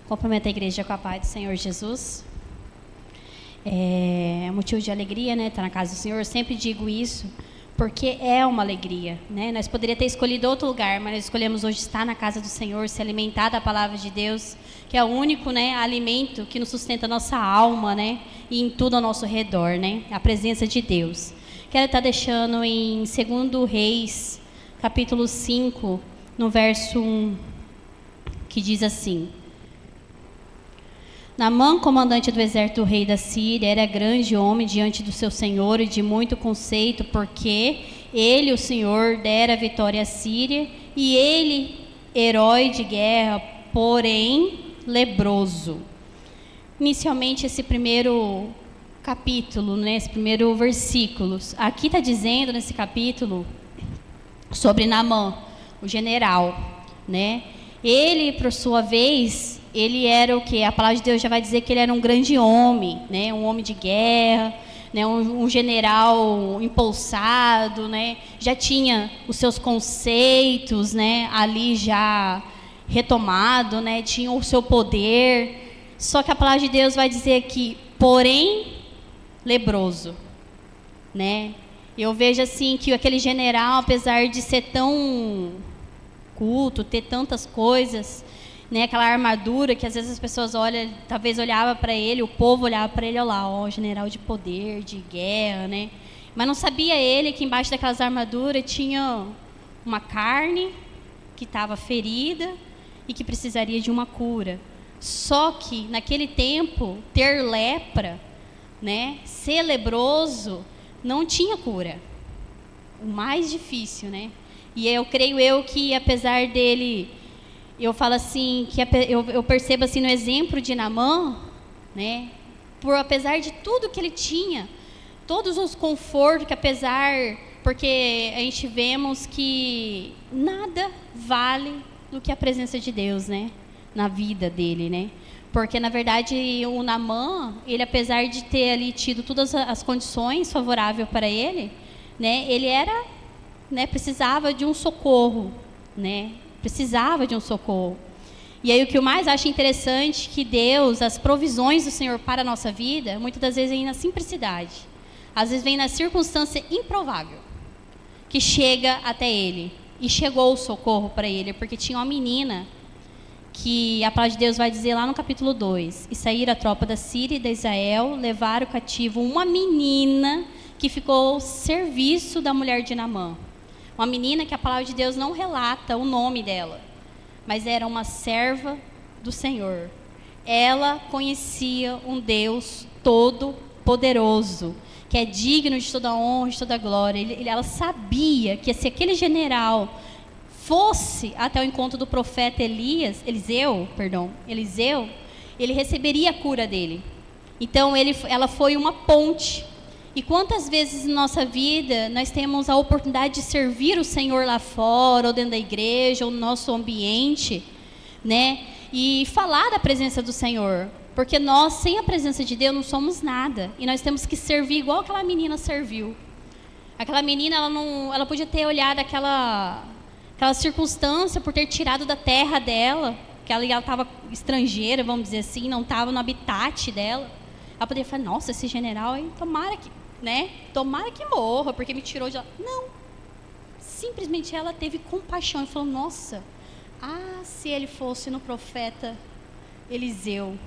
Cumprimento a igreja com a paz do Senhor Jesus. É motivo de alegria, né? Estar na casa do Senhor. Eu sempre digo isso, porque é uma alegria, né? Nós poderíamos ter escolhido outro lugar, mas nós escolhemos hoje estar na casa do Senhor, se alimentar da palavra de Deus, que é o único, né, alimento que nos sustenta a nossa alma, né? E em tudo ao nosso redor, né? A presença de Deus. Quero estar deixando em 2 Reis, capítulo 5, no verso 1, que diz assim: Naamã, comandante do exército do rei da Síria, era grande homem diante do seu senhor e de muito conceito, porque ele, o Senhor, dera a vitória à Síria, e ele, herói de guerra, porém leproso. Inicialmente, esse primeiro capítulo, né, esse primeiro versículo, aqui está dizendo nesse capítulo sobre Naamã, o general, né? Ele, por sua vez, ele era o que? A palavra de Deus já vai dizer que ele era um grande homem, né? Um homem de guerra, né? Um general impulsado, né? Já tinha os seus conceitos, né? Ali já retomado, né? Tinha o seu poder. Só que a palavra de Deus vai dizer que, porém, leproso, né? Eu vejo assim que aquele general, apesar de ser tão culto, ter tantas coisas, né, aquela armadura que às vezes as pessoas olham, talvez olhava para ele, o povo olhava para ele, olha lá, ó, general de poder, de guerra, né? Mas não sabia ele que embaixo daquelas armaduras tinha uma carne que estava ferida e que precisaria de uma cura. Só que naquele tempo ter lepra, né, ser leproso, não tinha cura. O mais difícil, né? E eu creio que apesar dele, eu falo assim, que eu percebo assim no exemplo de Naamã, né? Apesar de tudo que ele tinha, todos os confortos que porque a gente vemos que nada vale do que a presença de Deus, né? Na vida dele, né? Porque na verdade o Naamã, ele apesar de ter ali tido todas as condições favoráveis para ele, né? Ele era, né? Precisava de um socorro, né? Precisava de um socorro. E aí o que eu mais acho interessante que Deus, as provisões do Senhor para a nossa vida, muitas das vezes vem na simplicidade. Às vezes vem na circunstância improvável que chega até ele. E chegou o socorro para ele, porque tinha uma menina que a palavra de Deus vai dizer lá no capítulo 2: E saíram a tropa da Síria e de Israel, levaram cativo uma menina que ficou ao serviço da mulher de Naamã. Uma menina que a palavra de Deus não relata o nome dela, mas era uma serva do Senhor. Ela conhecia um Deus todo-poderoso, que é digno de toda honra, de toda glória. Ela sabia que se aquele general fosse até o encontro do profeta Eliseu, ele receberia a cura dele. Então ela foi uma ponte. E quantas vezes na nossa vida nós temos a oportunidade de servir o Senhor lá fora, ou dentro da igreja, ou no nosso ambiente, né? E falar da presença do Senhor. Porque nós, sem a presença de Deus, não somos nada. E nós temos que servir igual aquela menina serviu. Aquela menina, ela podia ter olhado aquela circunstância por ter tirado da terra dela, que ela estava estrangeira, vamos dizer assim, não estava no habitat dela. Ela poderia falar, nossa, esse general aí, tomara que morra, porque me tirou de lá. Não. Simplesmente ela teve compaixão e falou, nossa, se ele fosse no profeta Eliseu,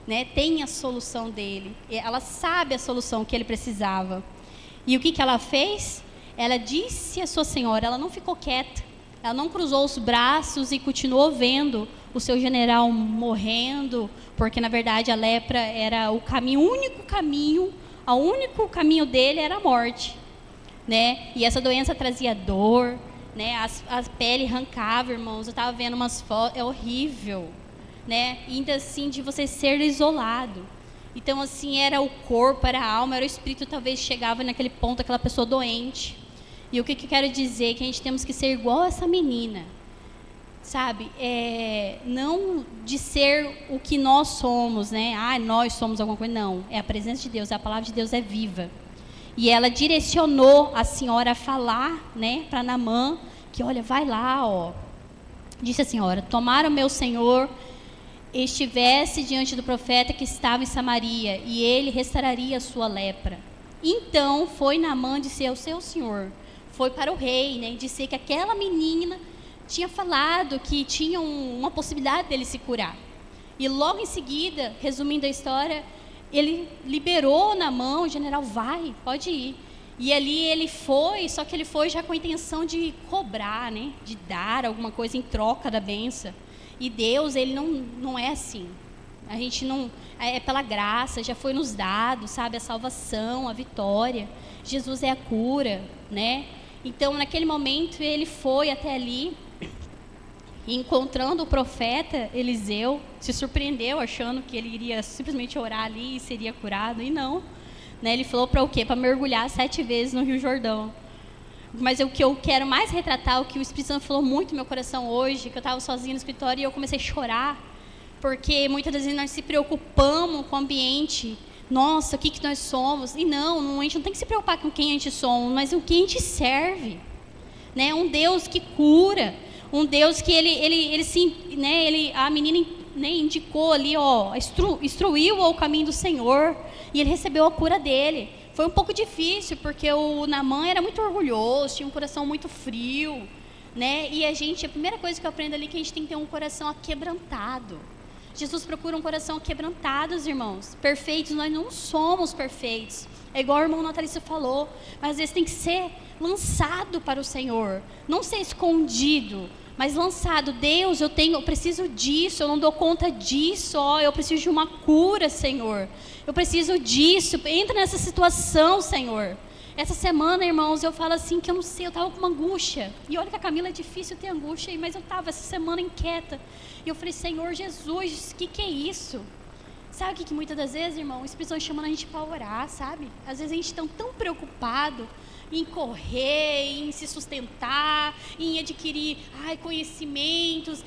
né? Tem a solução dele. Ela sabe a solução que ele precisava. E o que ela fez? Ela disse à sua senhora, ela não ficou quieta, ela não cruzou os braços e continuou vendo o seu general morrendo, porque na verdade a lepra era o caminho, o único caminho dele era a morte, né? E essa doença trazia dor, né? A pele arrancava, irmãos. Eu estava vendo umas fotos, é horrível, né? E ainda assim de você ser isolado. Então assim era o corpo, era a alma, era o espírito, talvez chegava naquele ponto aquela pessoa doente. E o que eu quero dizer? Que a gente temos que ser igual a essa menina. Sabe, não de ser o que nós somos, né? Nós somos alguma coisa. Não, é a presença de Deus, a palavra de Deus é viva. E ela direcionou a senhora a falar, né, para Naamã, que olha, vai lá, ó. Disse a senhora, tomaram meu senhor estivesse diante do profeta que estava em Samaria, e ele restauraria a sua lepra. Então foi Naamã dizer ao seu senhor, foi para o rei, né, dizer que aquela menina tinha falado que tinha uma possibilidade dele se curar. E logo em seguida, resumindo a história, ele liberou Naamã, o general, vai, pode ir. E ali ele foi, só que ele foi já com a intenção de cobrar, né, de dar alguma coisa em troca da bênção. E Deus, ele não é assim. A gente não... É pela graça, já foi nos dado, sabe? A salvação, a vitória. Jesus é a cura, né? Então, naquele momento, ele foi até ali, e encontrando o profeta Eliseu, se surpreendeu, achando que ele iria simplesmente orar ali e seria curado. E não. Né? Ele falou para o quê? Para mergulhar 7 vezes no Rio Jordão. Mas o que eu quero mais retratar, o que o Espírito Santo falou muito no meu coração hoje, que eu estava sozinha no escritório e eu comecei a chorar, porque muitas das vezes nós se preocupamos com o ambiente. Nossa, o que nós somos? E não, a gente não tem que se preocupar com quem a gente somos, mas o que a gente serve. Né? Um Deus que cura, um Deus que a menina, né, indicou ali, ó, instruiu ao caminho do Senhor, e ele recebeu a cura dele. Foi um pouco difícil, porque o Naamã era muito orgulhoso, tinha um coração muito frio, né? E a primeira coisa que eu aprendo ali é que a gente tem que ter um coração aquebrantado. Jesus procura um coração aquebrantado, irmãos. Perfeitos, nós não somos perfeitos. É igual o irmão Natalício falou, mas às vezes tem que ser lançado para o Senhor, não ser escondido, mas lançado. Deus, eu preciso disso, eu não dou conta disso, ó, eu preciso de uma cura, Senhor. Eu preciso disso, entra nessa situação, Senhor. Essa semana, irmãos, eu falo assim que eu não sei, eu estava com uma angústia. E olha que a Camila é difícil ter angústia, mas eu estava essa semana inquieta. E eu falei, Senhor Jesus, o que é isso? Sabe o que muitas das vezes, irmão, as pessoas chamando a gente para orar, sabe? Às vezes a gente está tão preocupado em correr, em se sustentar, em adquirir conhecimentos,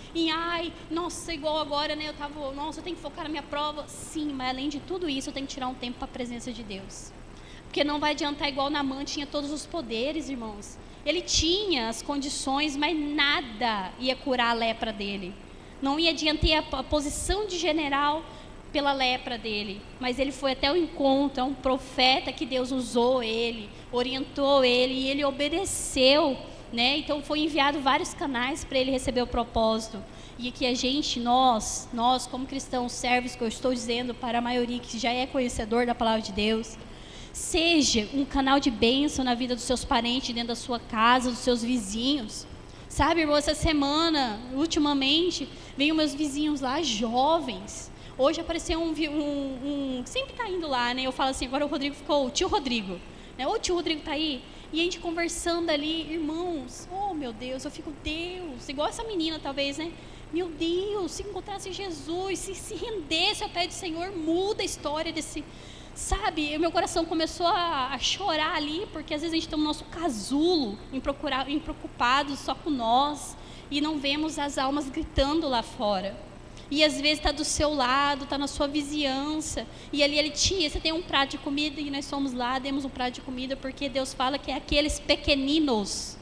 nossa, igual agora, né? Eu tenho que focar na minha prova. Sim, mas além de tudo isso, eu tenho que tirar um tempo para a presença de Deus. Porque não vai adiantar igual Naamã tinha todos os poderes, irmãos. Ele tinha as condições, mas nada ia curar a lepra dele. Não ia adiantar a posição de general pela lepra dele, mas ele foi até o encontro, é um profeta que Deus usou ele, orientou ele e ele obedeceu, né? Então foi enviado vários canais para ele receber o propósito. E que a gente, nós como cristãos, servos, que eu estou dizendo para a maioria que já é conhecedor da palavra de Deus, seja um canal de bênção na vida dos seus parentes, dentro da sua casa, dos seus vizinhos. Sabe, irmão, essa semana, ultimamente, veio meus vizinhos lá, jovens. Hoje apareceu sempre tá indo lá, né? Eu falo assim, agora o Rodrigo ficou o tio Rodrigo, né? O tio Rodrigo tá aí. E a gente conversando ali, irmãos, oh meu Deus, eu fico, Deus, igual essa menina talvez, né? Meu Deus, se encontrasse Jesus, se rendesse ao pé do Senhor, muda a história desse... Sabe, o meu coração começou a chorar ali, porque às vezes a gente está no nosso casulo, preocupados só com nós, e não vemos as almas gritando lá fora. E às vezes está do seu lado, está na sua vizinhança, e ali tia, você tem um prato de comida, e nós fomos lá, demos um prato de comida, porque Deus fala que é aqueles pequeninos,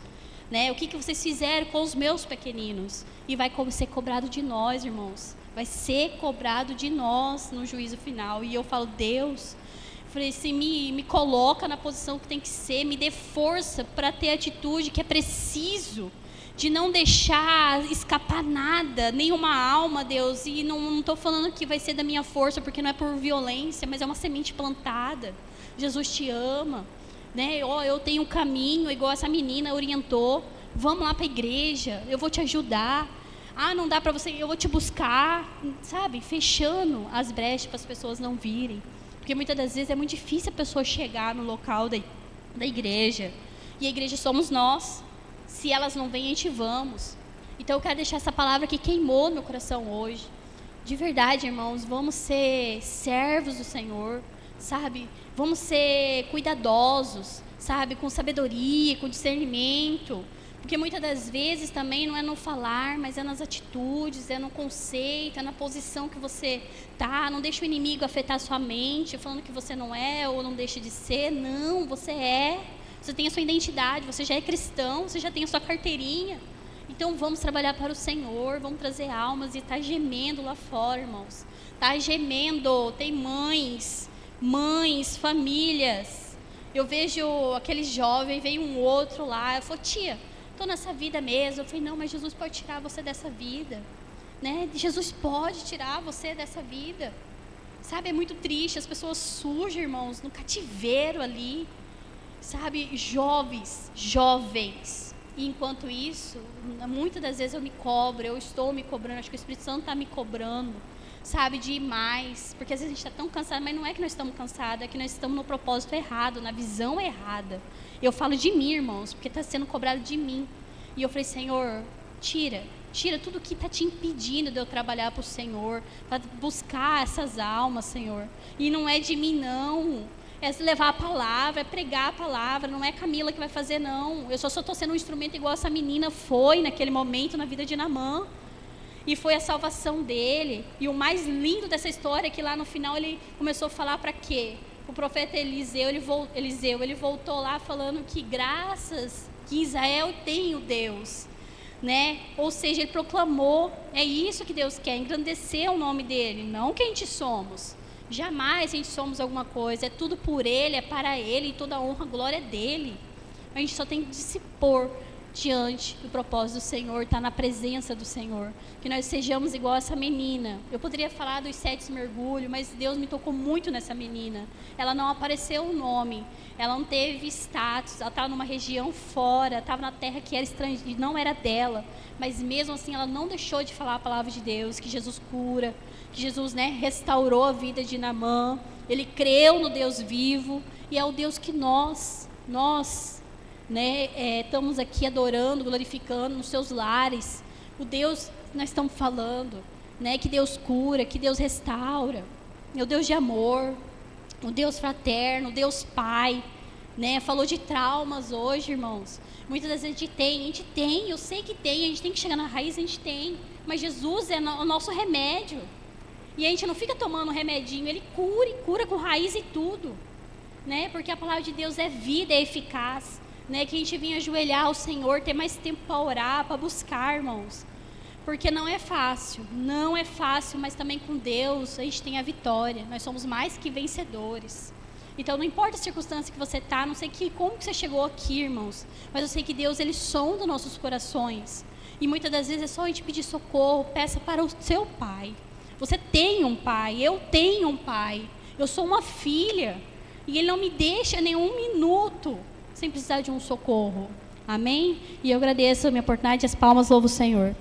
né? O que vocês fizeram com os meus pequeninos? E vai ser cobrado de nós, irmãos. Vai ser cobrado de nós no juízo final. E eu falo, Deus, eu falei assim, me coloca na posição que tem que ser, me dê força para ter a atitude que é preciso, de não deixar escapar nada, nenhuma alma, Deus. E não estou falando que vai ser da minha força, porque não é por violência, mas é uma semente plantada. Jesus te ama, né? Eu tenho um caminho, igual essa menina orientou. Vamos lá para a igreja, eu vou te ajudar. Não dá para você, eu vou te buscar, sabe? Fechando as brechas para as pessoas não virem. Porque muitas das vezes é muito difícil a pessoa chegar no local da igreja. E a igreja somos nós. Se elas não vêm, a gente vamos. Então eu quero deixar essa palavra que queimou no meu coração hoje. De verdade, irmãos, vamos ser servos do Senhor, sabe? Vamos ser cuidadosos, sabe? Com sabedoria, com discernimento. Porque muitas das vezes também não é no falar, mas é nas atitudes, é no conceito, é na posição que você tá. Não deixa o inimigo afetar a sua mente, falando que você não é ou não deixa de ser. Não, você é. Você tem a sua identidade, você já é cristão, você já tem a sua carteirinha. Então vamos trabalhar para o Senhor, vamos trazer almas. E está gemendo lá fora, irmãos. Está gemendo, tem mães, famílias. Eu vejo aquele jovem, veio um outro lá, eu falei, tia, estou nessa vida mesmo. Eu falei, não, mas Jesus pode tirar você dessa vida, né? Jesus pode tirar você dessa vida, sabe? É muito triste, as pessoas surgem, irmãos, no cativeiro ali, sabe? Jovens, e enquanto isso, muitas das vezes eu estou me cobrando, acho que o Espírito Santo está me cobrando, sabe, de ir mais, porque às vezes a gente está tão cansado, mas não é que nós estamos cansados, é que nós estamos no propósito errado, na visão errada. Eu falo de mim, irmãos, porque está sendo cobrado de mim. E eu falei, Senhor, tira tudo que está te impedindo de eu trabalhar para o Senhor, para buscar essas almas, Senhor. E não é de mim, não. É levar a palavra, é pregar a palavra, não é Camila que vai fazer, não. Eu só estou sendo um instrumento igual essa menina foi naquele momento na vida de Naamã. E foi a salvação dele. E o mais lindo dessa história é que lá no final ele começou a falar para quê? O profeta Eliseu, ele voltou lá falando que graças que Israel tem o Deus, né? Ou seja, ele proclamou, é isso que Deus quer, engrandecer o nome dele, não quem a gente somos. Jamais a gente somos alguma coisa, é tudo por ele, é para ele, e toda a honra, a glória é dele. A gente só tem que se pôr diante do propósito do Senhor, estar na presença do Senhor, que nós sejamos igual essa menina. Eu poderia falar dos 7 mergulhos, mas Deus me tocou muito nessa menina. Ela não apareceu o nome, ela não teve status, ela estava numa região fora, estava na terra que era estrangeira, não era dela, mas mesmo assim ela não deixou de falar a palavra de Deus, que Jesus cura, que Jesus, né, restaurou a vida de Naamã. Ele creu no Deus vivo, e é o Deus que nós né, estamos aqui adorando, glorificando nos seus lares. O Deus que nós estamos falando, né, que Deus cura, que Deus restaura, é o Deus de amor, o Deus fraterno, o Deus Pai, né? Falou de traumas hoje, irmãos. Muitas vezes a gente tem, eu sei que tem, a gente tem que chegar na raiz, a gente tem, mas Jesus é o nosso remédio, e a gente não fica tomando um remedinho, ele cura com raiz e tudo, né? Porque a palavra de Deus é vida, é eficaz, né? Que a gente vinha ajoelhar ao Senhor, ter mais tempo para orar, para buscar, irmãos, porque não é fácil, mas também com Deus a gente tem a vitória, nós somos mais que vencedores. Então não importa a circunstância que você está, não sei como que você chegou aqui, irmãos, mas eu sei que Deus, ele sonda nossos corações, e muitas das vezes é só a gente pedir socorro. Peça para o seu pai. Você tem um pai, eu tenho um pai, eu sou uma filha, e ele não me deixa nem um minuto sem precisar de um socorro. Amém? E eu agradeço a minha oportunidade, as palmas, louvo o Senhor.